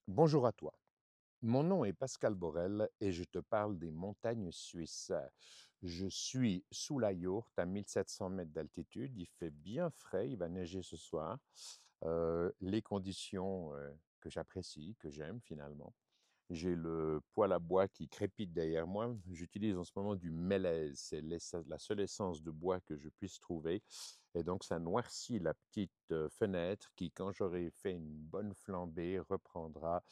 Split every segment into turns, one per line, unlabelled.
Bonjour à toi. Mon nom est Pascal Borel et je te parle des montagnes suisses. Je suis sous la yourte à 1700 mètres d'altitude. Il fait bien frais, il va neiger ce soir. Les conditions que j'apprécie, que j'aime finalement. J'ai le poêle à bois qui crépite derrière moi. J'utilise en ce moment du mélèze. C'est la seule essence de bois que je puisse trouver. Et donc, ça noircit la petite fenêtre qui, quand j'aurai fait une bonne flambée, reprendra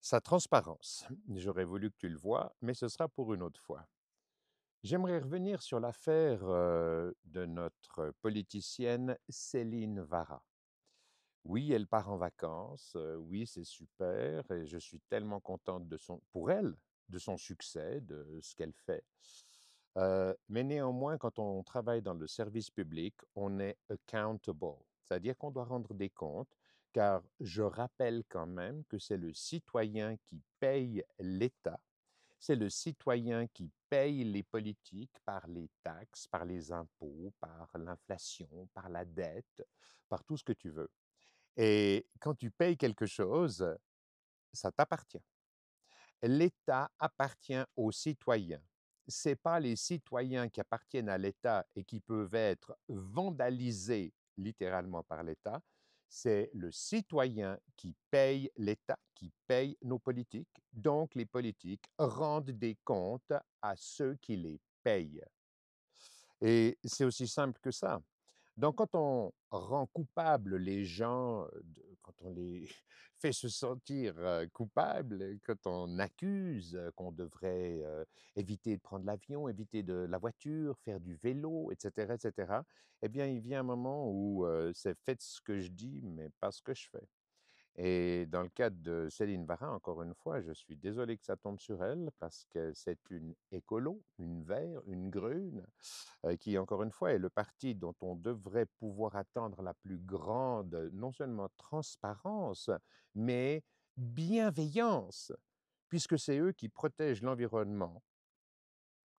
sa transparence. J'aurais voulu que tu le vois, mais ce sera pour une autre fois. J'aimerais revenir sur l'affaire de notre politicienne Céline Vara. Oui, elle part en vacances, oui, c'est super et je suis tellement contente pour elle, de son succès, de ce qu'elle fait. Mais néanmoins, quand on travaille dans le service public, on est accountable, c'est-à-dire qu'on doit rendre des comptes, car je rappelle quand même que c'est le citoyen qui paye l'État, c'est le citoyen qui paye les politiques par les taxes, par les impôts, par l'inflation, par la dette, par tout ce que tu veux. Et quand tu payes quelque chose, ça t'appartient. L'État appartient aux citoyens. C'est pas les citoyens qui appartiennent à l'État et qui peuvent être vandalisés littéralement par l'État. C'est le citoyen qui paye l'État, qui paye nos politiques. Donc, les politiques rendent des comptes à ceux qui les payent. Et c'est aussi simple que ça. Donc, quand on rend coupables les gens, quand on les fait se sentir coupables, quand on accuse qu'on devrait éviter de prendre l'avion, éviter de la voiture, faire du vélo, etc., eh bien, il vient un moment où c'est faites ce que je dis, mais pas ce que je fais. Et dans le cadre de Céline Varin, encore une fois, je suis désolé que ça tombe sur elle parce que c'est une écolo, une vert, une grune, qui, encore une fois, est le parti dont on devrait pouvoir attendre la plus grande, non seulement transparence, mais bienveillance, puisque c'est eux qui protègent l'environnement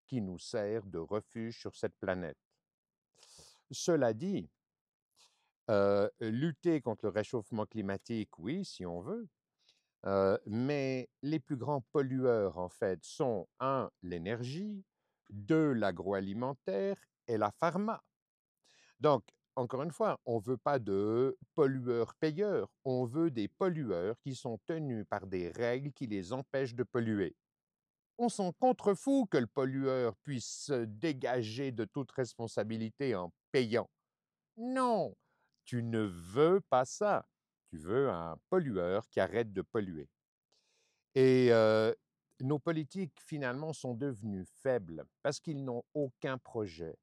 qui nous sert de refuge sur cette planète. Cela dit, lutter contre le réchauffement climatique, oui, si on veut, mais les plus grands pollueurs, en fait, sont un, l'énergie, 2, l'agroalimentaire et la pharma. Donc, encore une fois, on ne veut pas de pollueurs-payeurs, on veut des pollueurs qui sont tenus par des règles qui les empêchent de polluer. On s'en contrefout que le pollueur puisse se dégager de toute responsabilité en payant. Non, tu ne veux pas ça. Tu veux un pollueur qui arrête de polluer. Et nos politiques, finalement, sont devenus faibles parce qu'ils n'ont aucun projet.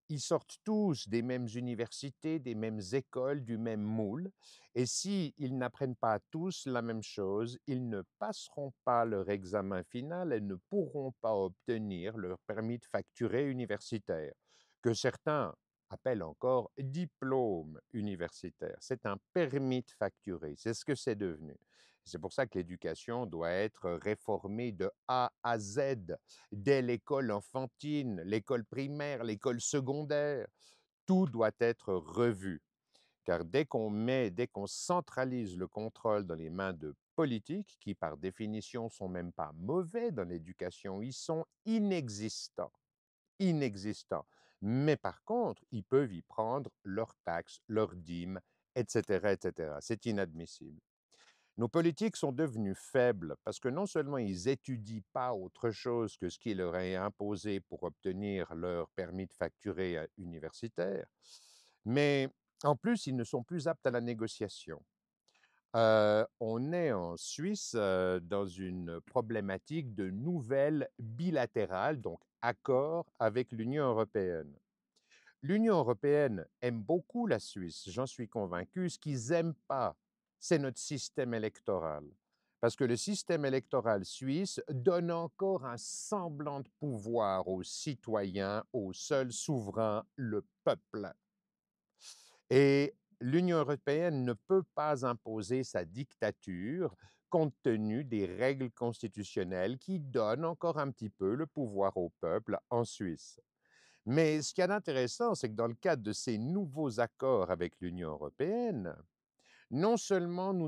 Ils sortent tous des mêmes universités, des mêmes écoles, du même moule. Et s'ils n'apprennent pas tous la même chose, ils ne passeront pas leur examen final et ne pourront pas obtenir leur permis de facturer universitaire, que certains appellent encore diplôme universitaire. C'est un permis de facturer, c'est ce que c'est devenu. C'est pour ça que l'éducation doit être réformée de A à Z, dès l'école enfantine, l'école primaire, l'école secondaire. Tout doit être revu, car dès qu'on centralise le contrôle dans les mains de politiques, qui par définition sont même pas mauvais dans l'éducation, ils sont inexistants, inexistants. Mais par contre, ils peuvent y prendre leurs taxes, leurs dîmes, etc., etc. C'est inadmissible. Nos politiques sont devenus faibles parce que non seulement ils étudient pas autre chose que ce qui leur est imposé pour obtenir leur permis de facturer universitaire, mais en plus, ils ne sont plus aptes à la négociation. On est en Suisse dans une problématique de nouvelles bilatérales, donc accords avec l'Union européenne. L'Union européenne aime beaucoup la Suisse, j'en suis convaincu. Ce qu'ils n'aiment pas, c'est notre système électoral. Parce que le système électoral suisse donne encore un semblant de pouvoir aux citoyens, au seul souverain, le peuple. Et l'Union européenne ne peut pas imposer sa dictature compte tenu des règles constitutionnelles qui donnent encore un petit peu le pouvoir au peuple en Suisse. Mais ce qu'il y a d'intéressant, c'est que dans le cadre de ces nouveaux accords avec l'Union européenne, Non seulement nous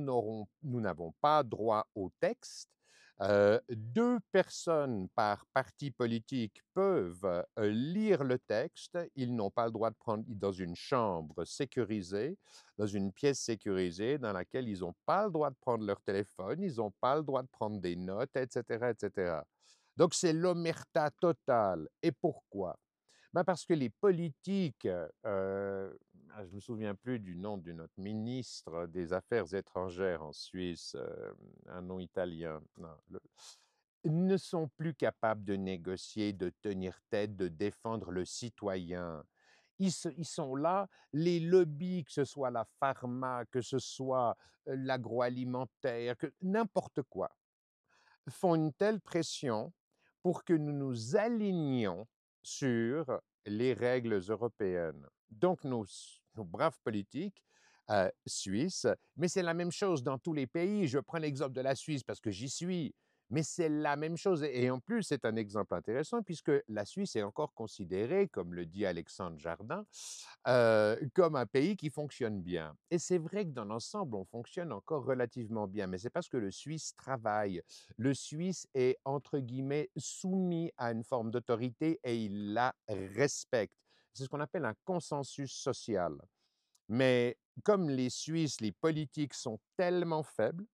n'avons pas droit au texte, 2 personnes par parti politique peuvent, lire le texte. Ils n'ont pas le droit de prendre dans une chambre sécurisée, dans une pièce sécurisée dans laquelle ils n'ont pas le droit de prendre leur téléphone, ils n'ont pas le droit de prendre des notes et cetera et cetera. Donc c'est l'omerta totale et pourquoi? Ben, parce que les politiques, je me souviens plus du nom de notre ministre des Affaires étrangères en Suisse, un nom italien, non, ne sont plus capables de négocier, de tenir tête, de défendre le citoyen. Ils sont là, les lobbies, que ce soit la pharma, que ce soit, l'agroalimentaire, que n'importe quoi font une telle pression pour que nous nous alignions sur les règles européennes. Donc nos braves politiques, suisses, mais c'est la même chose dans tous les pays. Je prends l'exemple de la Suisse parce que j'y suis, mais c'est la même chose et en plus, c'est un exemple intéressant puisque la Suisse est encore considérée, comme le dit Alexandre Jardin, comme un pays qui fonctionne bien. Et c'est vrai que dans l'ensemble, on fonctionne encore relativement bien, mais c'est parce que le Suisse travaille. Le Suisse est, entre guillemets, soumis à une forme d'autorité et il la respecte. C'est ce qu'on appelle un consensus social. Mais comme les Suisses, les politiques sont tellement faibles,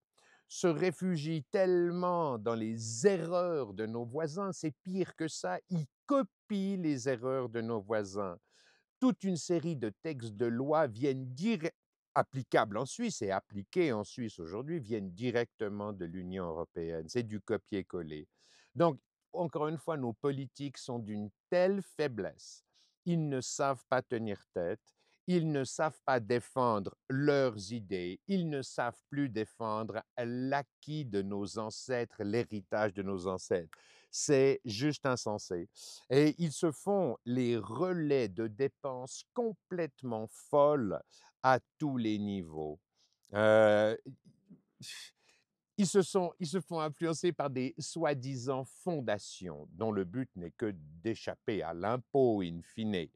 se réfugient tellement dans les erreurs de nos voisins, c'est pire que ça, ils copient les erreurs de nos voisins. Toute une série de textes de loi viennent applicables en Suisse et appliqués en Suisse aujourd'hui, viennent directement de l'Union européenne. C'est du copier-coller. Donc, encore une fois, nos politiques sont d'une telle faiblesse. Ils ne savent pas tenir tête, ils ne savent pas défendre leurs idées, ils ne savent plus défendre l'acquis de nos ancêtres, l'héritage de nos ancêtres. C'est juste insensé. Et ils se font les relais de dépenses complètement folles à tous les niveaux. Heu, ils se font influencer par des soi-disant fondations dont le but n'est que d'échapper à l'impôt in fine.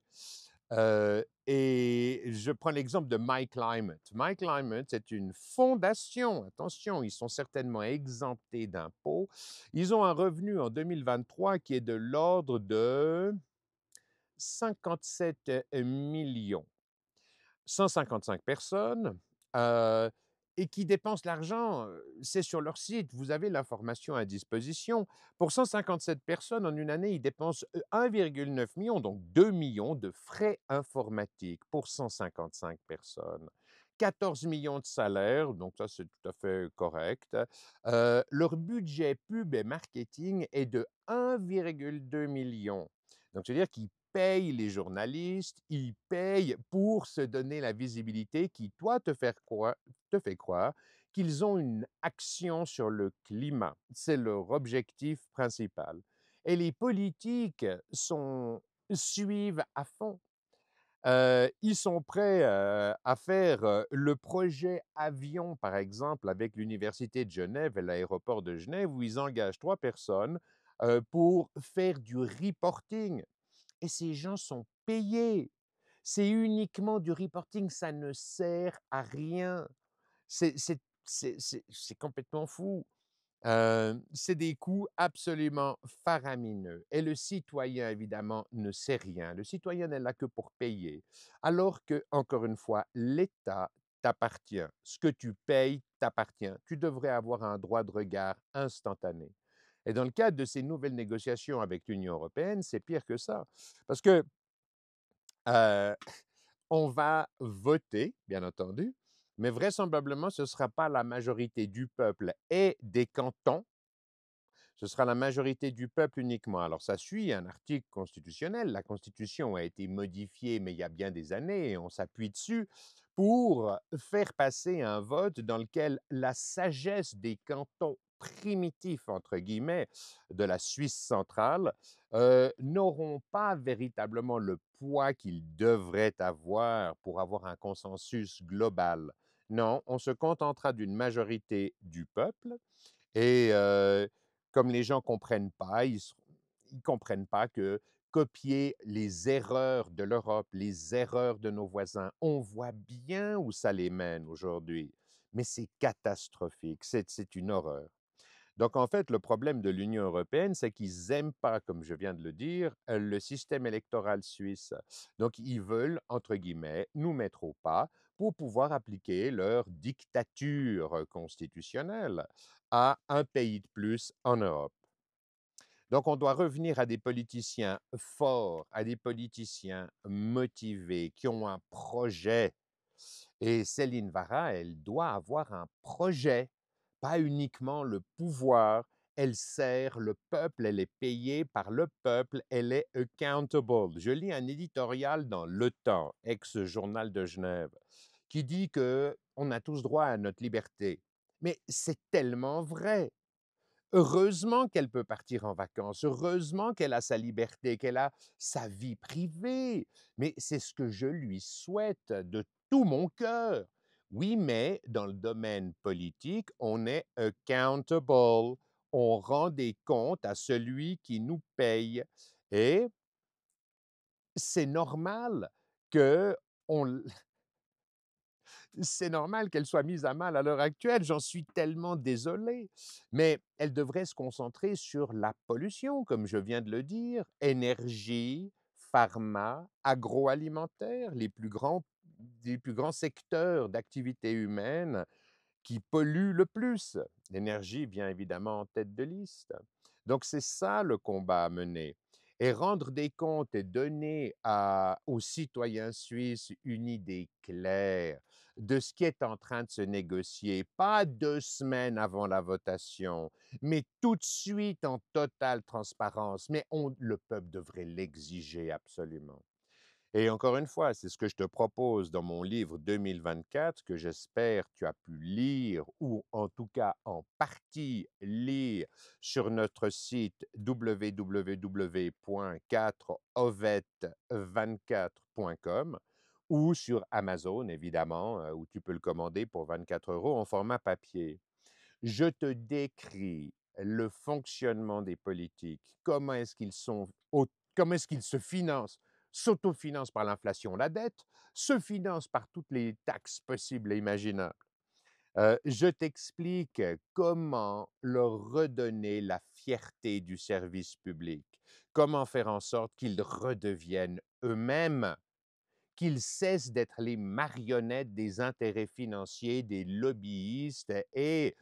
Et je prends l'exemple de MyClimate. MyClimate, c'est une fondation, attention, ils sont certainement exemptés d'impôts. Ils ont un revenu en 2023 qui est de l'ordre de 57 millions, 155 personnes, heu et qui dépensent l'argent, c'est sur leur site, vous avez l'information à disposition. Pour 157 personnes, en une année, ils dépensent, 1,9 million, donc 2 millions de frais informatiques pour 155 personnes. 14 millions de salaires, donc ça, c'est tout à fait correct. Leur budget pub et marketing est de 1,2 million. Donc c'est-à-dire qu'ils payent les journalistes, ils payent pour se donner la visibilité qui, toi, te fait croire qu'ils ont une action sur le climat. C'est leur objectif principal. Et les politiques suivent à fond. Ils sont prêts, à faire, le projet avion, par exemple, avec l'université de Genève et l'aéroport de Genève, où ils engagent 3 personnes, pour faire du reporting. Et ces gens sont payés. C'est uniquement du reporting, ça ne sert à rien. C'est complètement fou. C'est des coûts absolument faramineux et le citoyen, évidemment, ne sait rien. Le citoyen n'est là que pour payer, alors que, encore une fois, l'État t'appartient. Ce que tu payes t'appartient. Tu devrais avoir un droit de regard instantané. Et dans le cadre de ces nouvelles négociations avec l'Union européenne, c'est pire que ça. Parce que, heu, on va voter, bien entendu, mais vraisemblablement, ce ne sera pas la majorité du peuple et des cantons, ce sera la majorité du peuple uniquement. Alors ça suit un article constitutionnel. La Constitution a été modifiée, mais il y a bien des années, et on s'appuie dessus pour faire passer un vote dans lequel la sagesse des cantons primitifs, entre guillemets, de la Suisse centrale, n'auront pas véritablement le poids qu'ils devraient avoir pour avoir un consensus global. Non, on se contentera d'une majorité du peuple et comme les gens comprennent pas, ils comprennent pas que copier les erreurs de l'Europe, les erreurs de nos voisins. On voit bien où ça les mène aujourd'hui, mais c'est catastrophique, c'est une horreur. Donc, en fait, le problème de l'Union européenne, c'est qu'ils n'aiment pas, comme je viens de le dire, le système électoral suisse. Donc, ils veulent, entre guillemets, nous mettre au pas pour pouvoir appliquer leur dictature constitutionnelle à un pays de plus en Europe. Donc, on doit revenir à des politiciens forts, à des politiciens motivés, qui ont un projet. Et Céline Vara, elle doit avoir un projet, pas uniquement le pouvoir. Elle sert le peuple, elle est payée par le peuple, elle est accountable. Je lis un éditorial dans Le Temps, ex-journal de Genève, qui dit que on a tous droit à notre liberté. Mais c'est tellement vrai. Heureusement qu'elle peut partir en vacances, heureusement qu'elle a sa liberté, qu'elle a sa vie privée, mais c'est ce que je lui souhaite de tout mon cœur. Oui, mais dans le domaine politique, on est accountable. On rend des comptes à celui qui nous paye et c'est normal que on c'est normal qu'elle soit mise à mal à l'heure actuelle, j'en suis tellement désolé. Mais elle devrait se concentrer sur la pollution, comme je viens de le dire, énergie, pharma, agroalimentaire, les plus grands secteurs d'activité humaine qui pollue le plus. L'énergie, bien évidemment, en tête de liste. Donc, c'est ça le combat à mener. Et rendre des comptes et donner aux citoyens suisses une idée claire de ce qui est en train de se négocier, pas 2 semaines avant la votation, mais tout de suite en totale transparence. Mais le peuple devrait l'exiger absolument. Et encore une fois, c'est ce que je te propose dans mon livre 2024 que j'espère tu as pu lire ou en tout cas en partie lire sur notre site www.4ovet24.com ou sur Amazon, évidemment, où tu peux le commander pour 24 € en format papier. Je te décris le fonctionnement des politiques, comment est-ce qu'ils se financent, s'autofinancent par l'inflation, la dette, se financent par toutes les taxes possibles et imaginables. Je t'explique comment leur redonner la fierté du service public, comment faire en sorte qu'ils redeviennent eux-mêmes, qu'ils cessent d'être les marionnettes des intérêts financiers, des lobbyistes et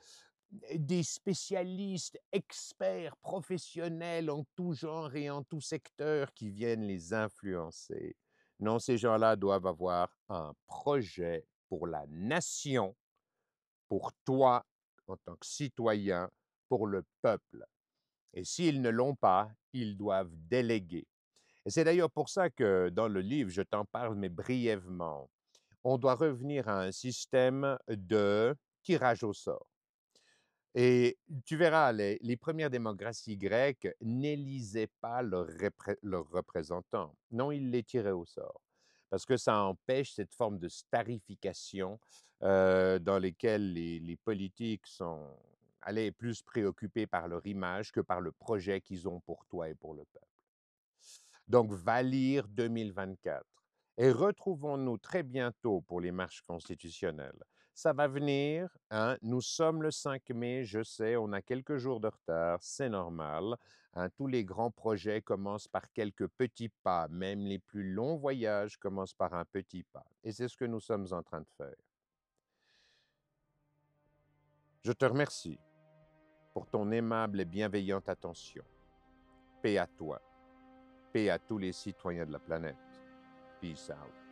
des spécialistes, experts, professionnels en tout genre et en tout secteur qui viennent les influencer. Non, ces gens-là doivent avoir un projet pour la nation, pour toi en tant que citoyen, pour le peuple. Et s'ils ne l'ont pas, ils doivent déléguer. Et c'est d'ailleurs pour ça que dans le livre, je t'en parle, mais brièvement. On doit revenir à un système de tirage au sort. Et tu verras, les premières démocraties grecques n'élisaient pas leurs représentants. Non, ils les tiraient au sort. Parce que ça empêche cette forme de starification dans lesquelles les politiques sont allez, plus préoccupés par leur image que par le projet qu'ils ont pour toi et pour le peuple. Donc, va lire 2024 et retrouvons-nous très bientôt pour les marches constitutionnelles. Ça va venir, hein, nous sommes le 5 mai, je sais, on a quelques jours de retard, c'est normal, hein, tous les grands projets commencent par quelques petits pas, même les plus longs voyages commencent par un petit pas. Et c'est ce que nous sommes en train de faire. Je te remercie pour ton aimable et bienveillante attention. Paix à toi, paix à tous les citoyens de la planète. Peace out.